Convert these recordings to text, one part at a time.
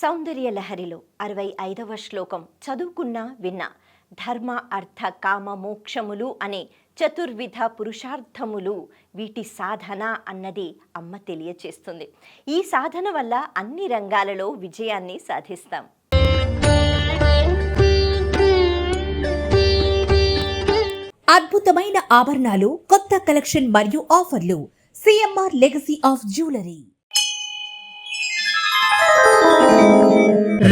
సౌందర్య లహరిలో 65వ శ్లోకం చదువుకున్నా విన్నా. ధర్మ అర్థ కామ మోక్షములు అనే చతుర్విధ పురుషార్థములు, వీటి సాధన అన్నది అమ్మ తెలియచేస్తుంది. ఈ సాధన వల్ల అన్ని రంగాలలో విజయాన్ని సాధిస్తాం. అద్భుతమైన ఆభరణాలు, కొత్త కలెక్షన్ మరియు ఆఫర్లు. CMR legacy of jewellery.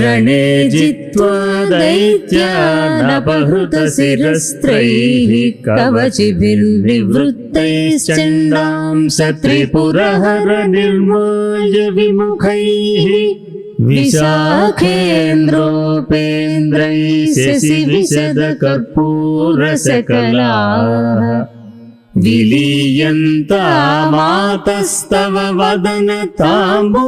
రణే జిత్వా దైత్యానపహృతశిరస్త్రైః కవచిభిర్నివృత్తైశ్చండాంస త్రిపురహర నిర్మాల్య విముఖైః విశాఖేంద్రోపేంద్రైః శశివిశదకర్పూరసకలాః విలీయంతామాతస్తవ వదన తాంబూలకబళాః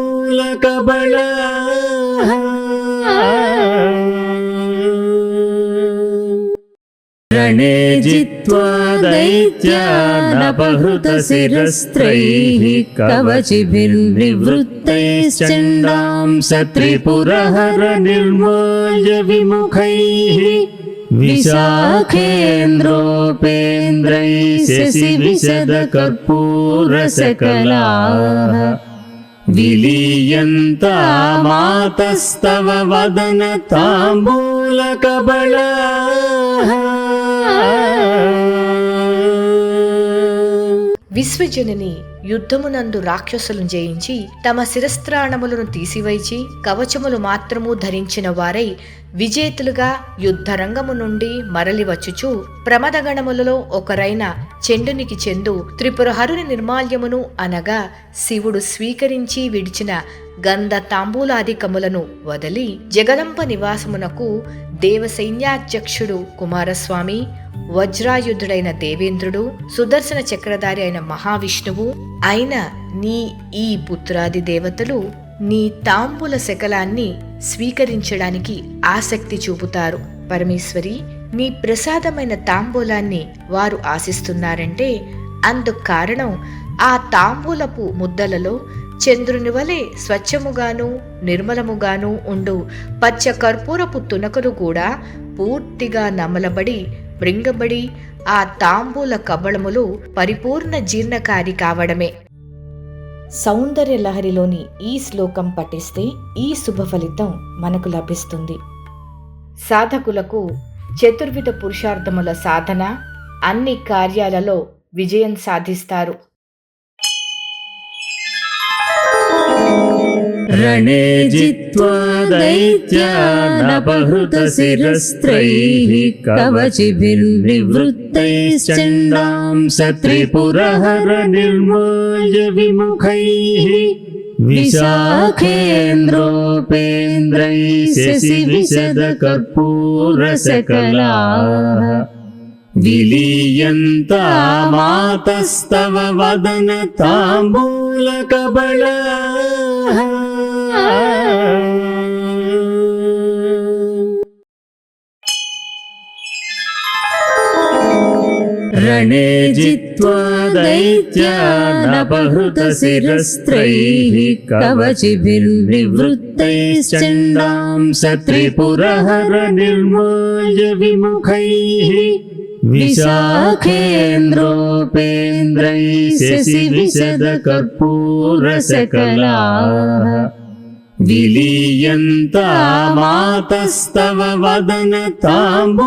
రణే జిత్వా దైత్యానపహృతశిరస్త్రైః కవచిభిర్నివృత్తైశ్చండాంస త్రిపురహర నిర్మాల్య విముఖైః విశాఖేంద్రోపేంద్రైః శశివిశదకర్పూరసకలాః విలీయంతామాతస్తవ వదన తాంబూలకబళాః. విశ్వజనని యుద్ధమునందు రాక్షసులను జయించి తమ శిరస్త్రాణములను తీసివైచి కవచములు మాత్రము ధరించిన వారై విజేతులుగా యుద్ధరంగము నుండి మరలి వచ్చుచు ప్రమదగణములలో ఒకరైన చెండునికి చెందు త్రిపురహరుని నిర్మాల్యమును అనగా శివుడు స్వీకరించి విడిచిన గంధ తాంబూలాదికములను వదలి జగదంబ నివాసమునకు దేవసైన్యాధ్యక్షుడు కుమారస్వామి, వజ్రాయుధుడైన దేవేంద్రుడు, సుదర్శన చక్రధారి అయిన మహావిష్ణువు అయిన నీ ఈ పుత్రాది దేవతలు నీ తాంబూల శకలాన్ని స్వీకరించడానికి ఆసక్తి చూపుతారు. పరమేశ్వరి, నీ ప్రసాదమైన తాంబూలాన్ని వారు ఆశిస్తున్నారంటే అందుకు కారణం ఆ తాంబూలపు ముద్దలలో చంద్రుని వలె స్వచ్ఛముగాను నిర్మలముగాను ఉండు పచ్చ కర్పూరపు తునకలు కూడా పూర్తిగా నమలబడి మృంగబడి ఆ తాంబూల కబళములు పరిపూర్ణ జీర్ణకారి కావడమే. సౌందర్య లహరిలోని ఈ శ్లోకం పఠిస్తే ఈ శుభ ఫలితం మనకు లభిస్తుంది. సాధకులకు చతుర్విధ పురుషార్థముల సాధన, అన్ని కార్యాలలో విజయం సాధిస్తారు. రణే జిత్వా దైత్యానపహృతశిరస్త్రైః కవచిభిర్నివృత్తైశ్చండాంస త్రిపురహర నిర్మాల్య విముఖైః విశాఖేంద్రోపేంద్రైః శశివిశదకర్పూరసకలాః విలీయంతామాతస్తవ వదన తాంబూలకబళాః రణే జిత్వా దైత్యానపహృతశిరస్త్రైః కవచిభిర్నివృత్తైశ్చండాంస త్రిపురహర నిర్మాల్య విముఖైః విశాఖేంద్రోపేంద్రైః శశివిశదకర్పూరసకలాః విలీయంతామాతస్తవ వదన తాంబూలకబళాః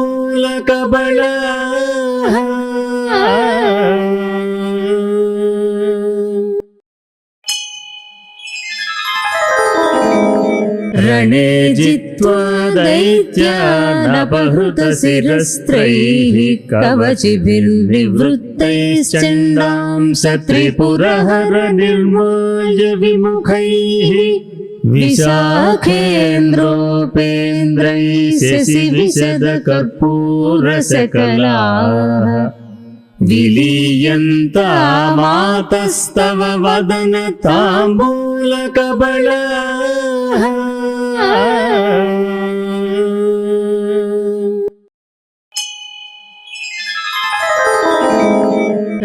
రణే జిత్వా దైత్యానపహృతశిరస్త్రైః కవచిభిర్నివృత్తైశ్చండాంస త్రిపురహర నిర్మాల్య విముఖైః విశాఖేంద్రోపేంద్రైః శశివిశదకర్పూరసకలాః విలీయంతామాతస్తవ వదన తాంబూలకబళాః.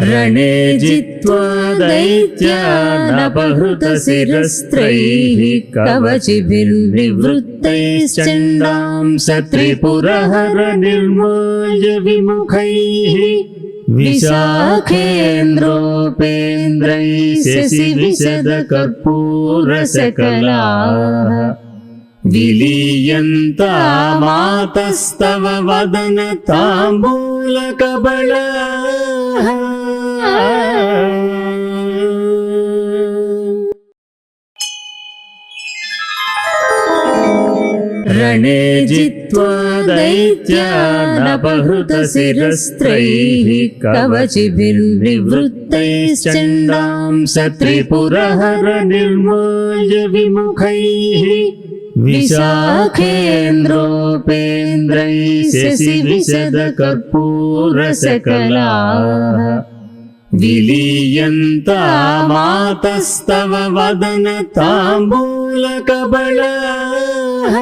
రణే रणे जित्वा दैत्यानपहृतशिरस्त्रैः कवचिभिर्निवृत्तैश्चण्डां सत्रिपुरहरनिर्माल्य विमुखैः विशाखेन्द्रोपेन्द्रैः शशिविशदकर्पूरसकलाः विलीयन्तामातस्तव वदनताम्बूलकबलाः रणे जित्वा दैत्यानपहृतशिरस्त्रैः कवचिभिर्निवृत्तैश्चण्डां सत्रिपुरहरनिर्माल्य विमुखैः विशाखेन्द्रोपेन्द्रैः शशिविशदकर्पूरसकलाः विलीयन्तामातस्तव वदनताम्बूलकबलाः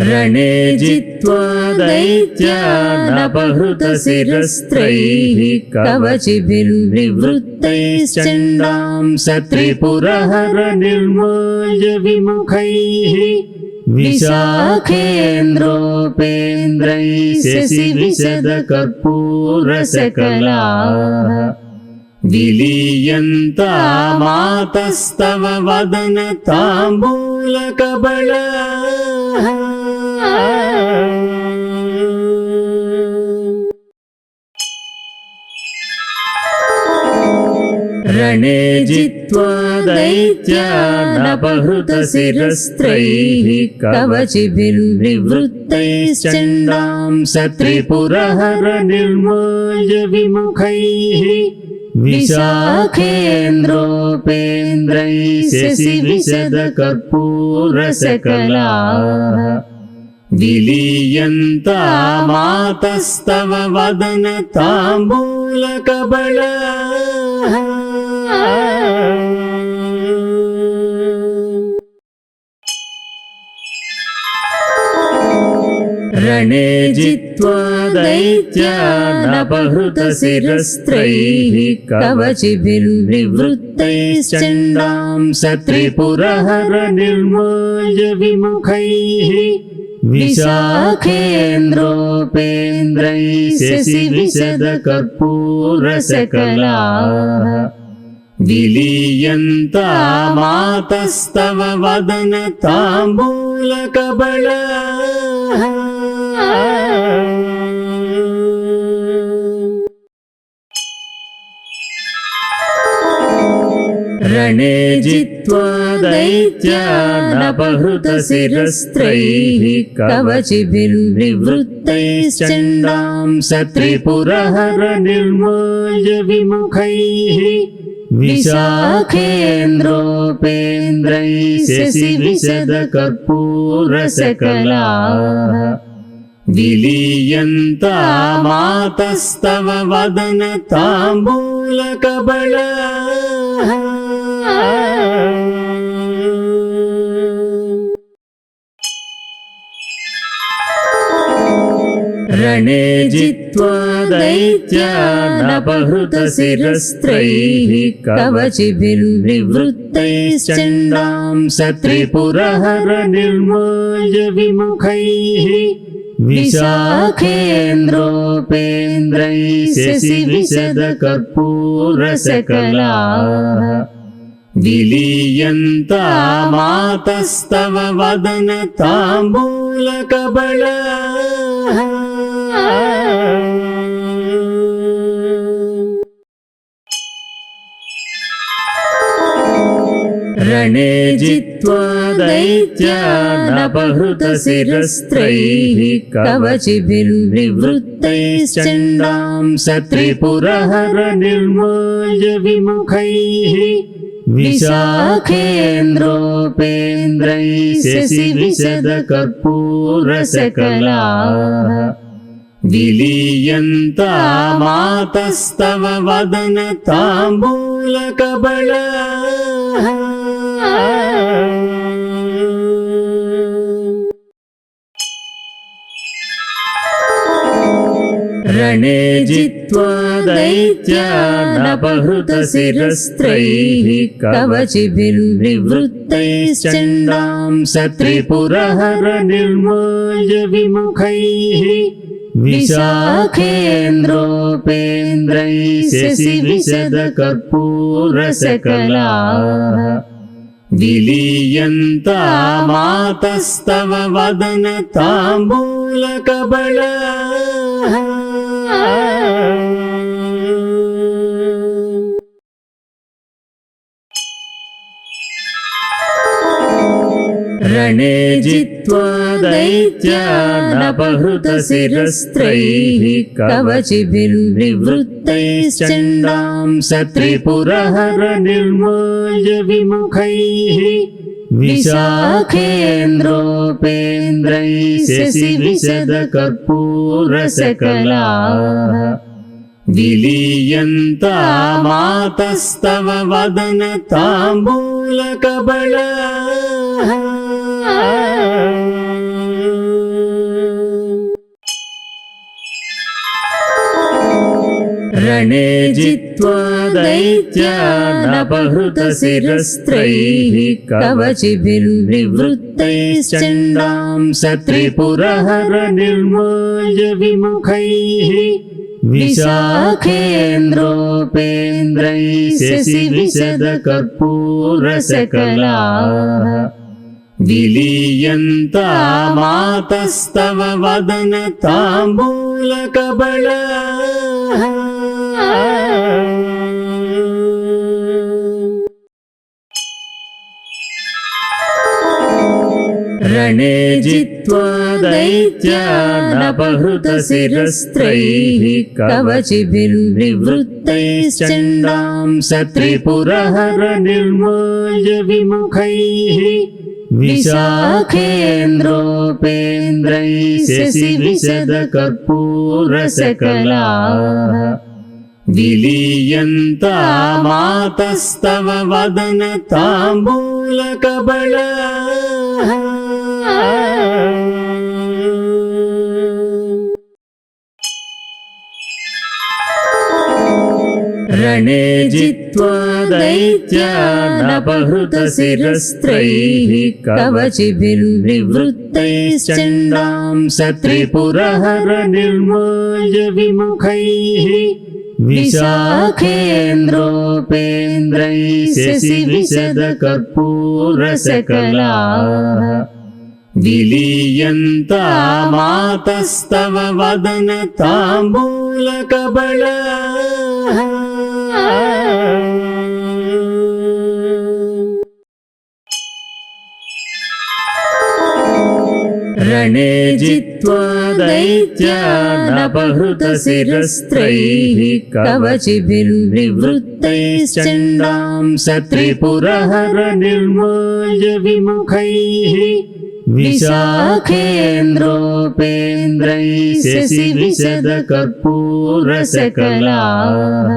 रणे जित्वा दैत्यानपहृतशिरस्त्रैः कवचिभिर्निवृत्तैश्चण्डां सत्रिपुरहरनिर्माल्य विमुखैः विशाखेन्द्रोपेन्द्रैः शशिविशदकर्पूरसकलाः विलीयन्तामातस्तव वदनताम्बूलकबलाः रणे जित्वा दैत्यानपहृतशिरस्त्रैः कवचिभिर्निवृत्तैश्चण्डां सत्रिपुरहरनिर्माल्य विमुखैः विशाखेन्द्रोपेन्द्रैः शशिविशदकर्पूरसकलाः विलीयन्तामातस्तव वदनताम्बूलकबलाः रणे जित्वा दैत्यानपहृतशिरस्त्रैः कवचिभिर्निवृत्तैश्चण्डां सत्रिपुरहरनिर्माल्य विमुखैः विशाखेन्द्रोपेन्द्रैः शशिविशदकर्पूरसकलाः विलीयन्तामातस्तव वदनताम्बूलकबलाः रणे जित्वा दैत्यानपहृतशिरस्त्रैः कवचिभिर्निवृत्तैश्चण्डां सत्रिपुरहरनिर्माल्य विमुखैः विशाखेन्द्रोपेन्द्रैः शशिविशदकर्पूरसकलाः विलीयन्तामातस्तव वदनताम्बूलकबलाः रणे जित्वा दैत्यानपहृतशिरस्त्रैः कवचिभिर्निवृत्तैश्चण्डां सत्रिपुरहरनिर्माल्य विमुखैः विशाखेन्द्रोपेन्द्रैः शशिविशदकर्पूरसकलाः विलीयन्तामातस्तव वदनताम्बूलकबलाः रणे जित्वा दैत्यानपहृतशिरस्त्रैः कवचिभिर्निवृत्तैश्चण्डां सत्रिपुरहरनिर्माल्य विमुखैः विशाखेन्द्रोपेन्द्रैः शशिविशदकर्पूरसकलाः विलीयन्तामातस्तव वदनताम्बूलकबलाः रणे जित्वा दैत्यानपहृतशिरस्त्रैः कवचिभिर्निवृत्तैश्चण्डां सत्रिपुरहर निर्माय विमुखैः विशाखेन्द्रोपेन्द्रैः शशिविशदकर्पूरसकलाः विलीयन्तामातस्तव वदनताम्बूलकबलाः रणे जित्वा दैत्यानपहृतशिरस्त्रैः कवचिभिर्निवृत्तैश्चण्डां सत्रिपुरहर निर्माय विमुखैः विशाखेन्द्रोपेन्द्रैः शशिविशदकर्पूरसकलाः विलीयन्तामातस्तव वदनताम्बूलकबलाः रणे जित्वा दैत्यानपहृतशिरस्त्रैः कवचिभिर्निवृत्तैश्चण्डां सत्रिपुरहर निर्माय विमुखैः विशाखेन्द्रोपेन्द्रैः शशिविशदकर्पूरसकलाः विलीयन्तामातस्तव वदनताम्बूलकबलाः रणे जित्वा दैत्यानपहृतशिरस्त्रैः कवचिभिर्निवृत्तैश्चण्डां सत्रिपुरहर निर्माय विमुखैः विशाखेन्द्रोपेन्द्रैः शशिविशदकर्पूरसकलाः विलीयन्तामातस्तव वदनताम्बूलकबलाः रणे जित्वा दैत्यानपहृतशिरस्त्रैः कवचिभिर्निवृत्तैश्चण्डां सत्रिपुरहर निर्माय विमुखैः विशाखेन्द्रोपेन्द्रैः शशिविशदकर्पूरसकलाः विलीयन्तामातस्तव वदनताम्बूलकबलाः रणे जित्वा दैत्यानपहृतशिरस्त्रैः कवचिभिर्निवृत्तैश्चण्डां सत्रिपुरहर निर्माय विमुखैः विशाखेन्द्रोपेन्द्रैः शशिविशदकर्पूरसकलाः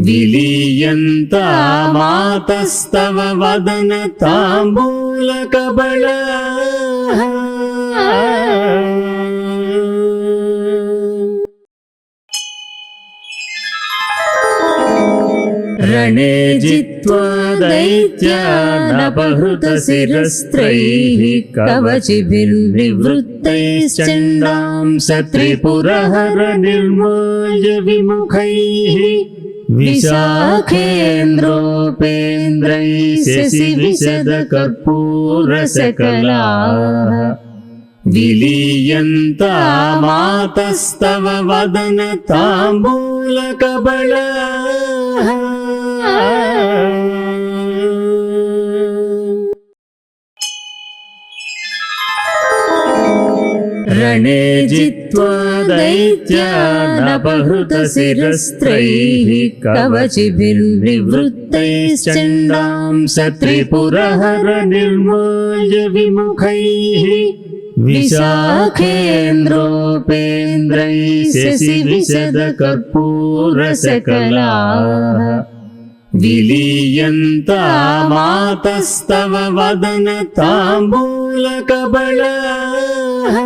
विलीयन्तामातस्तव वदनताम्बूलकबलाः रणे जित्वा दैत्यानपहृतशिरस्त्रैः कवचिभिर्निवृत्तैश्चण्डां सत्रिपुरहर निर्माय विमुखैः विशाखेन्द्रोपेन्द्रैः शशिविशदकर्पूरसकलाः विलीयन्तामातस्तव वदनताम्बूलकबलाः रणे जित्वा दैत्यानपहृतशिरस्त्रैः कवचिभिर्निवृत्तैश्चण्डां सत्रिपुरहर निर्माय विमुखैः विशाखेन्द्रोपेन्द्रैः शशिविशदकर्पूरसकलाः विलीयन्तामातस्तव वदनताम्बूलकबलाः